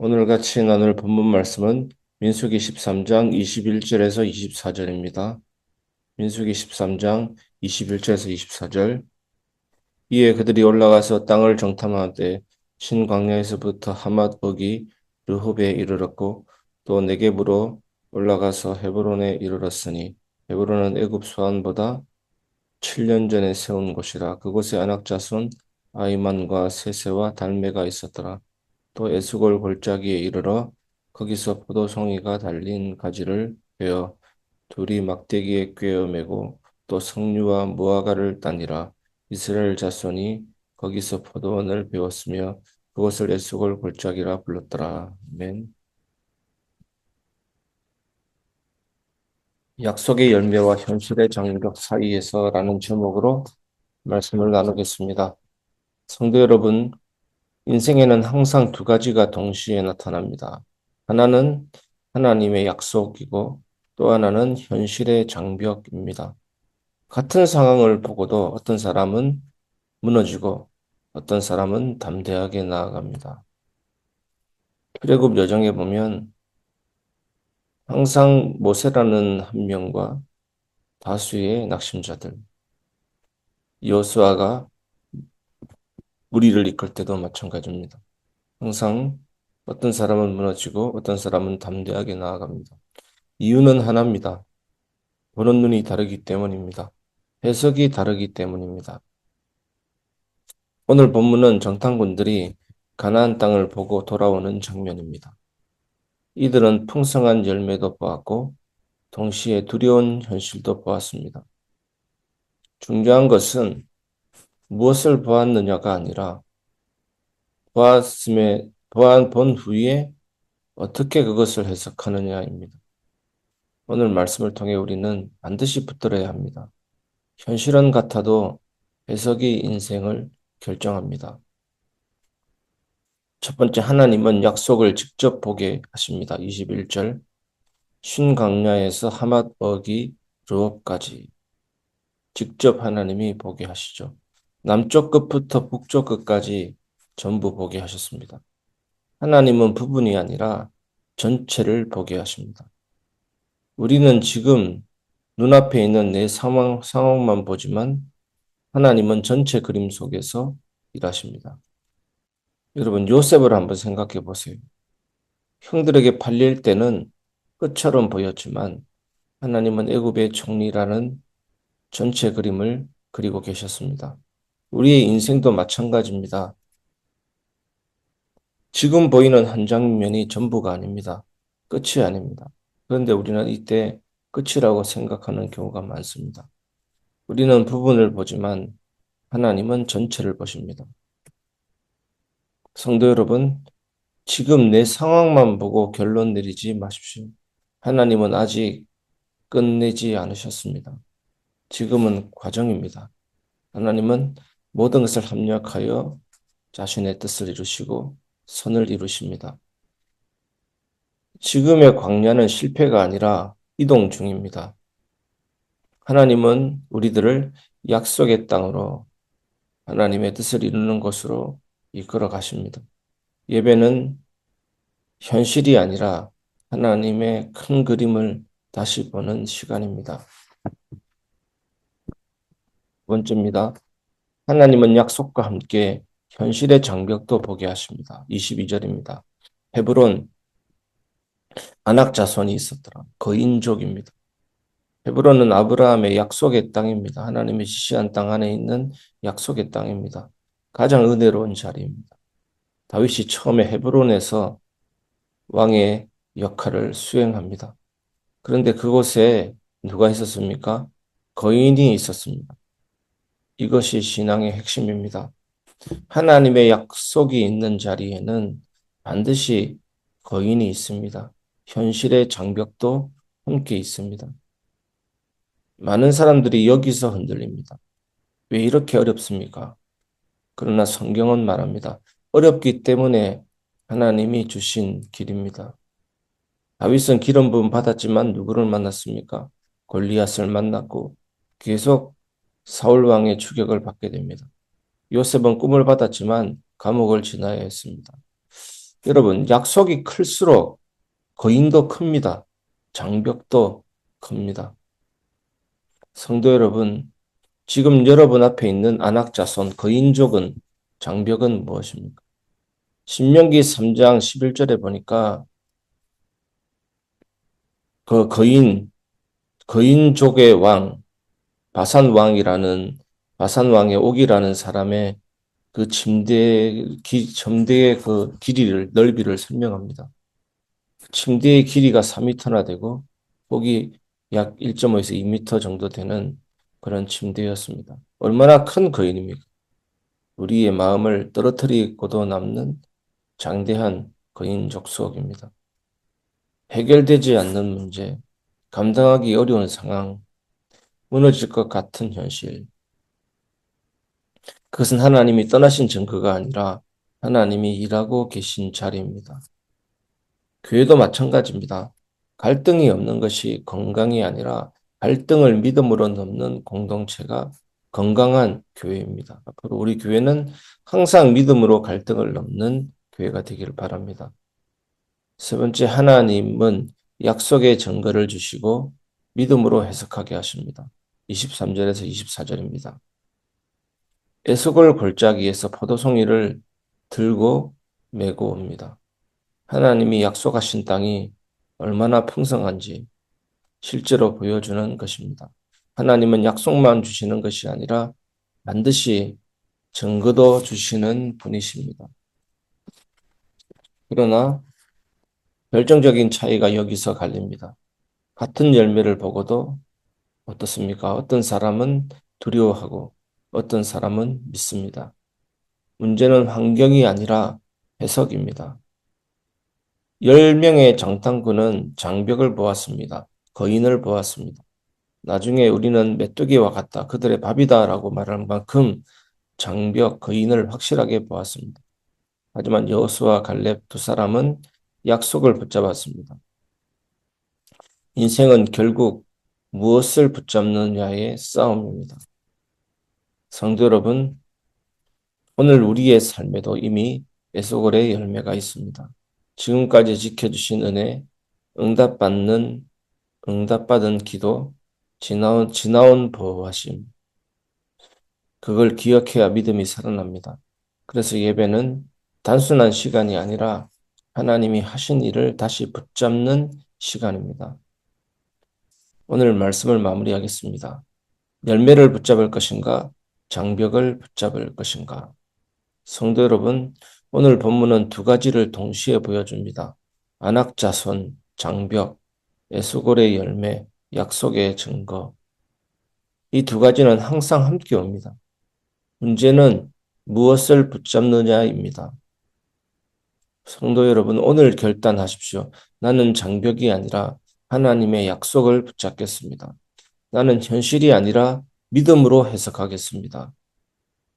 오늘 같이 나눌 본문 말씀은 민수기 13장 21절에서 24절입니다. 민수기 13장 21절에서 24절. 이에 그들이 올라가서 땅을 정탐하되 신광야에서부터 하맛옥이 르홉에 이르렀고 또 네겝으로 올라가서 헤브론에 이르렀으니 헤브론은 애굽 소안보다 7년 전에 세운 곳이라. 그곳에 안악자손 아이만과 세세와 달메가 있었더라. 또 에스골 골짜기에 이르러 거기서 포도송이가 달린 가지를 베어 둘이 막대기에 꿰어 매고 또 석류와 무화과를 따니라. 이스라엘 자손이 거기서 포도원을 베었으며 그것을 에스골 골짜기라 불렀더라. 아멘. 약속의 열매와 현실의 장벽 사이에서라는 제목으로 말씀을 나누겠습니다. 성도 여러분, 인생에는 항상 두 가지가 동시에 나타납니다. 하나는 하나님의 약속이고 또 하나는 현실의 장벽입니다. 같은 상황을 보고도 어떤 사람은 무너지고 어떤 사람은 담대하게 나아갑니다. 출애굽 여정에 보면 항상 모세라는 한 명과 다수의 낙심자들, 여호수아가 무리를 이끌 때도 마찬가지입니다. 항상 어떤 사람은 무너지고 어떤 사람은 담대하게 나아갑니다. 이유는 하나입니다. 보는 눈이 다르기 때문입니다. 해석이 다르기 때문입니다. 오늘 본문은 정탐꾼들이 가나안 땅을 보고 돌아오는 장면입니다. 이들은 풍성한 열매도 보았고 동시에 두려운 현실도 보았습니다. 중요한 것은 무엇을 보았느냐가 아니라 본 후에 어떻게 그것을 해석하느냐입니다. 오늘 말씀을 통해 우리는 반드시 붙들어야 합니다. 현실은 같아도 해석이 인생을 결정합니다. 첫 번째, 하나님은 약속을 직접 보게 하십니다. 21절. 신광야에서 하맛어기 르홉까지 직접 하나님이 보게 하시죠. 남쪽 끝부터 북쪽 끝까지 전부 보게 하셨습니다. 하나님은 부분이 아니라 전체를 보게 하십니다. 우리는 지금 눈앞에 있는 내 상황만 보지만 하나님은 전체 그림 속에서 일하십니다. 여러분, 요셉을 한번 생각해 보세요. 형들에게 팔릴 때는 끝처럼 보였지만 하나님은 애굽의 총리라는 전체 그림을 그리고 계셨습니다. 우리의 인생도 마찬가지입니다. 지금 보이는 한 장면이 전부가 아닙니다. 끝이 아닙니다. 그런데 우리는 이때 끝이라고 생각하는 경우가 많습니다. 우리는 부분을 보지만 하나님은 전체를 보십니다. 성도 여러분, 지금 내 상황만 보고 결론 내리지 마십시오. 하나님은 아직 끝내지 않으셨습니다. 지금은 과정입니다. 하나님은 모든 것을 합력하여 자신의 뜻을 이루시고 선을 이루십니다. 지금의 광야는 실패가 아니라 이동 중입니다. 하나님은 우리들을 약속의 땅으로 하나님의 뜻을 이루는 것으로 이끌어 가십니다. 예배는 현실이 아니라 하나님의 큰 그림을 다시 보는 시간입니다. 두 번째입니다. 하나님은 약속과 함께 현실의 장벽도 보게 하십니다. 22절입니다. 헤브론 아낙 자손이 있었더라. 거인족입니다. 헤브론은 아브라함의 약속의 땅입니다. 하나님의 지시한 땅 안에 있는 약속의 땅입니다. 가장 은혜로운 자리입니다. 다윗이 처음에 헤브론에서 왕의 역할을 수행합니다. 그런데 그곳에 누가 있었습니까? 거인이 있었습니다. 이것이 신앙의 핵심입니다. 하나님의 약속이 있는 자리에는 반드시 거인이 있습니다. 현실의 장벽도 함께 있습니다. 많은 사람들이 여기서 흔들립니다. 왜 이렇게 어렵습니까? 그러나 성경은 말합니다. 어렵기 때문에 하나님이 주신 길입니다. 다윗은 기름 부음 받았지만 누구를 만났습니까? 골리앗을 만났고 계속 사울 왕의 추격을 받게 됩니다. 요셉은 꿈을 받았지만 감옥을 지나야 했습니다. 여러분, 약속이 클수록 거인도 큽니다. 장벽도 큽니다. 성도 여러분, 지금 여러분 앞에 있는 안악자손 거인족은 장벽은 무엇입니까? 신명기 3장 11절에 보니까 그 거인족의 왕, 바산 왕의 옥이라는 사람의 그 침대의 그 넓이를 설명합니다. 침대의 길이가 4m나 되고 폭이 약 1.5에서 2m 정도 되는 그런 침대였습니다. 얼마나 큰 거인입니까? 우리의 마음을 떨어뜨리고도 남는 장대한 거인족 수억입니다. 해결되지 않는 문제, 감당하기 어려운 상황, 무너질 것 같은 현실. 그것은 하나님이 떠나신 증거가 아니라 하나님이 일하고 계신 자리입니다. 교회도 마찬가지입니다. 갈등이 없는 것이 건강이 아니라 갈등을 믿음으로 넘는 공동체가 건강한 교회입니다. 앞으로 우리 교회는 항상 믿음으로 갈등을 넘는 교회가 되기를 바랍니다. 세 번째, 하나님은 약속의 증거를 주시고 믿음으로 해석하게 하십니다. 23절에서 24절입니다. 에스골 골짜기에서 포도송이를 들고 메고 옵니다. 하나님이 약속하신 땅이 얼마나 풍성한지 실제로 보여주는 것입니다. 하나님은 약속만 주시는 것이 아니라 반드시 증거도 주시는 분이십니다. 그러나 결정적인 차이가 여기서 갈립니다. 같은 열매를 보고도 어떻습니까? 어떤 사람은 두려워하고 어떤 사람은 믿습니다. 문제는 환경이 아니라 해석입니다. 10명의 장탐꾼은 장벽을 보았습니다. 거인을 보았습니다. 나중에 우리는 메뚜기와 같다. 그들의 밥이다라고 말할 만큼 장벽, 거인을 확실하게 보았습니다. 하지만 여호수아 갈렙 두 사람은 약속을 붙잡았습니다. 인생은 결국 무엇을 붙잡느냐의 싸움입니다. 성도 여러분, 오늘 우리의 삶에도 이미 에소골의 열매가 있습니다. 지금까지 지켜주신 은혜, 응답받는, 응답받은 기도, 지나온 보호하심, 그걸 기억해야 믿음이 살아납니다. 그래서 예배는 단순한 시간이 아니라 하나님이 하신 일을 다시 붙잡는 시간입니다. 오늘 말씀을 마무리하겠습니다. 열매를 붙잡을 것인가? 장벽을 붙잡을 것인가? 성도 여러분, 오늘 본문은 두 가지를 동시에 보여줍니다. 안악자손, 장벽, 에스골의 열매, 약속의 증거. 이 두 가지는 항상 함께 옵니다. 문제는 무엇을 붙잡느냐입니다. 성도 여러분, 오늘 결단하십시오. 나는 장벽이 아니라 하나님의 약속을 붙잡겠습니다. 나는 현실이 아니라 믿음으로 해석하겠습니다.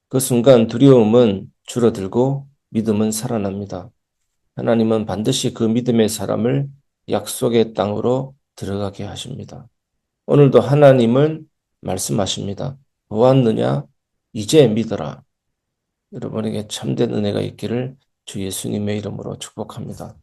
그 순간 두려움은 줄어들고 믿음은 살아납니다. 하나님은 반드시 그 믿음의 사람을 약속의 땅으로 들어가게 하십니다. 오늘도 하나님은 말씀하십니다. 보았느냐? 이제 믿어라. 여러분에게 참된 은혜가 있기를 주 예수님의 이름으로 축복합니다.